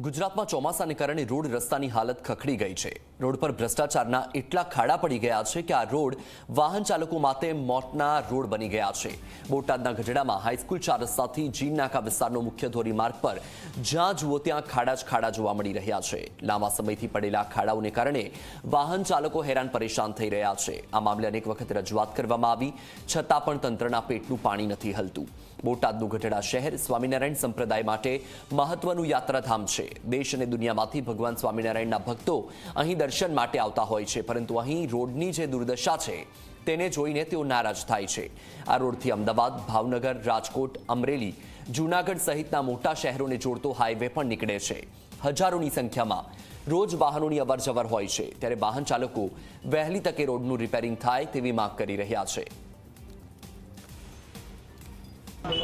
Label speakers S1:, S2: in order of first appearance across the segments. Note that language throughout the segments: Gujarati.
S1: ગુજરાતમાં ચોમાસાને કારણે રોડ રસ્તાની હાલત ખખડી ગઈ છે। રોડ પર ભ્રષ્ટાચારના એટલા ખાડા પડી ગયા છે કે આ રોડ વાહન ચાલકો માટે મોતના રોડ બની ગયા છે। બોટાદના ગઢડામાં હાઈસ્કૂલ 4 રસ્તાથી જીન નાકા વિસ્તારનો મુખ્ય ધોરીમાર્ગ પર જ્યાં જુઓ ત્યાં ખાડા જ ખાડા જોવા મળી રહ્યા છે। લાંબા સમયથી પડેલા ખાડાઓને કારણે વાહન ચાલકો હેરાન પરેશાન થઈ રહ્યા છે। આ મામલે અનેક વખત રજૂઆત કરવામાં આવી છતાં પણ તંત્રના પેટનું પાણી નથી હલતું। બોટાદનું ગઢડા શહેર સ્વામિનારાયણ સંપ્રદાય માટે મહત્વનું યાત્રાધામ છે। દેશ અને દુનિયામાંથી ભગવાન સ્વામિનારાયણના ભક્તો અહીં દર્શન માટે આવતા હોય છે, પરંતુ અહીં રોડની જે દુર્દશા છે તેને જોઈને તેઓ નારાજ થાય છે। આ રોડથી અમદાવાદ, ભાવનગર, રાજકોટ, અમરેલી, જૂનાગઢ સહિતના મોટા શહેરોને જોડતો હાઈવે પણ નીકળે છે। હજારોની સંખ્યામાં રોજ વાહનોની અવરજવર હોય છે, ત્યારે વાહન ચાલકો વહેલી તકે રોડનું રિપેરિંગ થાય તેવી માંગ કરી રહ્યા છે।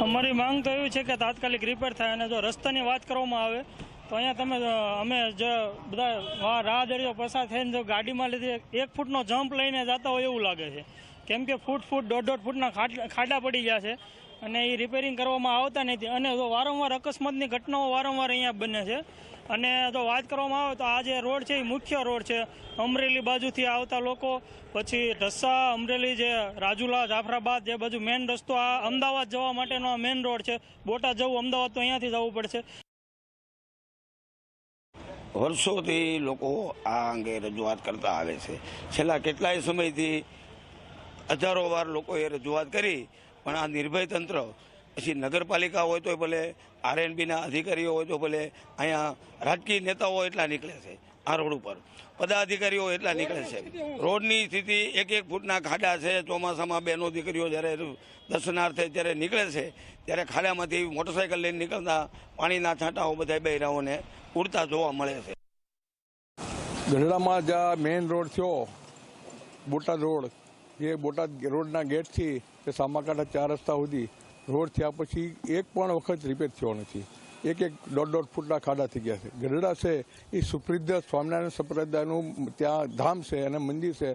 S2: અમારી માંગ તો એવી છે કે તાત્કાલિક રિપેર થાય અને જો રસ્તાની વાત કરવામાં આવે તો અહીંયા અમે જે બધા રાહદારીઓ પસાર થઈને જો ગાડીમાં લીધે 1 ફૂટનો જમ્પ લઈને જતા હોય એવું લાગે છે, કેમ કે ફૂટ 1.5 ફૂટના ખાડા પડી ગયા છે અને એ રિપેરિંગ કરવામાં આવતા નથી અને જો વારંવાર અકસ્માતની ઘટનાઓ વારંવાર અહીંયા બને છે। અને જો વાત કરવામાં આવે તો આ જે રોડ છે એ મુખ્ય રોડ છે। અમરેલી બાજુથી આવતા લોકો, પછી ઢસા, અમરેલી, જે રાજુલા, જાફરાબાદ, જે બાજુ મેન રસ્તો આ અમદાવાદ જવા માટેનો આ મેન રોડ છે। બોટાદ જવું અમદાવાદ તો અહીંયાથી જવું પડશે।
S3: વર્ષોથી લોકો આ અંગે રજૂઆત કરતા આવે છે। છેલ્લા કેટલાય સમયથી હજારો વાર લોકોએ રજૂઆત કરી, પણ આ નિર્ભય તંત્ર, પછી નગરપાલિકા હોય તો ભલે, આરએનબીના અધિકારીઓ હોય તો ભલે, અહીંયા રાજકીય નેતાઓ એટલા નીકળે છે, આ રોડ ઉપર પદાધિકારીઓ એટલા નીકળે છે। રોડની સ્થિતિ 1-1 ફૂટના ખાડા છે। ચોમાસામાં બહેનો દીકરીઓ જ્યારે દર્શનાર્થે જ્યારે નીકળે છે ત્યારે ખાડામાંથી મોટરસાઇકલ લઈને નીકળતા પાણીના છાંટાઓ બધા બહેરાઓને ઉડતા જોવા મળે છે।
S4: ગઢડામાં જ્યાં મેઇન રોડ થયો, બોટાદ રોડ, જે બોટાદ રોડના ગેટથી તે સામાકાંઠા 4 રસ્તા સુધી રોડ થયા પછી એક પણ વખત રિપેર થયો નથી। 1-1.5 ફૂટના ખાડા થઈ ગયા છે। ગઢડા છે એ સુપ્રસિદ્ધ સ્વામિનારાયણ સંપ્રદાયનું ત્યાં ધામ છે અને મંદિર છે।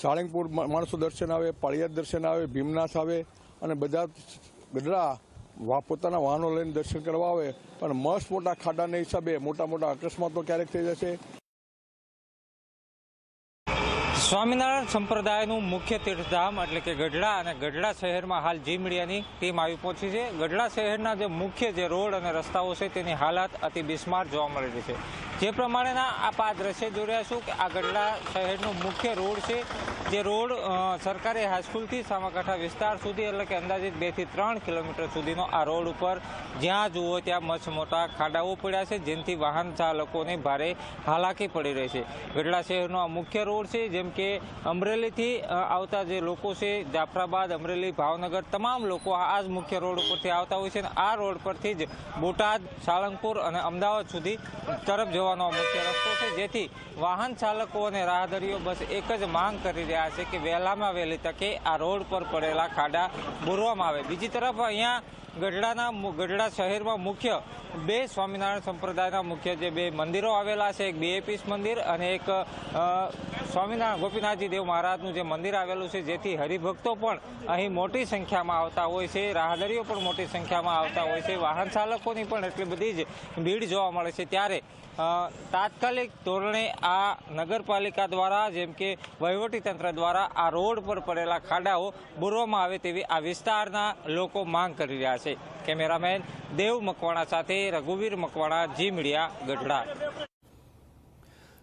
S4: સાળંગપુર માણસો દર્શન આવે, પાળિયાદ દર્શન આવે, ભીમનાથ આવે અને બધા ગઢડા પોતાના વાહનો લઈને દર્શન કરવા આવે, પણ મસ્ત મોટા ખાડાના હિસાબે મોટા અકસ્માતો ક્યારેક થઈ જશે।
S5: સ્વામિનારાયણ સંપ્રદાયનું મુખ્ય તીર્થધામ એટલે કે ગઢડા, અને ગઢડા શહેરમાં હાલ જી મીડિયાની ટીમ આવી પહોંચી છે। ગઢડા શહેરના જે મુખ્ય જે રોડ અને રસ્તાઓ છે તેની હાલત અતિ બિસ્માર જોવા મળી રહી છે। જે પ્રમાણેના આપ આ દ્રશ્ય જોઈ રહ્યા છો કે આ ગઢડા શહેરનો મુખ્ય રોડ છે, જે રોડ સરકારી હાઈસ્કૂલથી સામાકાંઠા વિસ્તાર સુધી એટલે કે અંદાજિત 2 થી 3 કિલોમીટર સુધીનો આ રોડ ઉપર જ્યાં જુઓ ત્યાં મસ્ત મોટા ખાડાઓ પડ્યા છે, જેનાથી વાહન ચાલકોને ભારે હાલાકી પડી રહી છે। ગઢડા શહેરનો આ મુખ્ય રોડ છે, જેમ કે અમરેલીથી આવતા જે લોકો છે, જાફરાબાદ, અમરેલી, ભાવનગર, તમામ લોકો આ જ મુખ્ય રોડ ઉપરથી આવતા હોય છે અને આ રોડ પરથી જ બોટાદ, સાળંગપુર અને અમદાવાદ સુધી તરફ જવાનો મુખ્ય રસ્તો છે, જેથી વાહન ચાલકો અને રાહદારીઓ બસ એક જ માંગ કરી રહ્યા છે કે વહેલામાં વહેલી તકે આ રોડ પર પડેલા ખાડા બોરવામાં આવે। બીજી તરફ અહીંયા ગઢડા શહેરમાં મુખ્ય 2 સ્વામિનારાયણ સંપ્રદાયના મુખ્ય જે 2 મંદિરો આવેલા છે, એક BAPS મંદિર અને એક સ્વામિનારાયણ ગોપીનાથજી દેવ મહારાજનું જે મંદિર આવેલું છે, જેથી હરિભક્તો પણ અહીં મોટી સંખ્યામાં આવતા હોય છે, રાહદારીઓ પણ મોટી સંખ્યામાં આવતા હોય છે, વાહન ચાલકોની પણ એટલી બધી જ ભીડ જોવા મળે છે। ત્યારે તાત્કાલિક ધોરણે આ નગરપાલિકા દ્વારા, જેમ કે વહીવટીતંત્ર દ્વારા આ રોડ પર પડેલા ખાડાઓ બોરવામાં આવે તેવી આ વિસ્તારના લોકો માંગ કરી રહ્યા છે। કેમેરામેન દેવ મકવાણા સાથે રઘુવીર મકવાણા, જી મીડિયા, ગઢડા।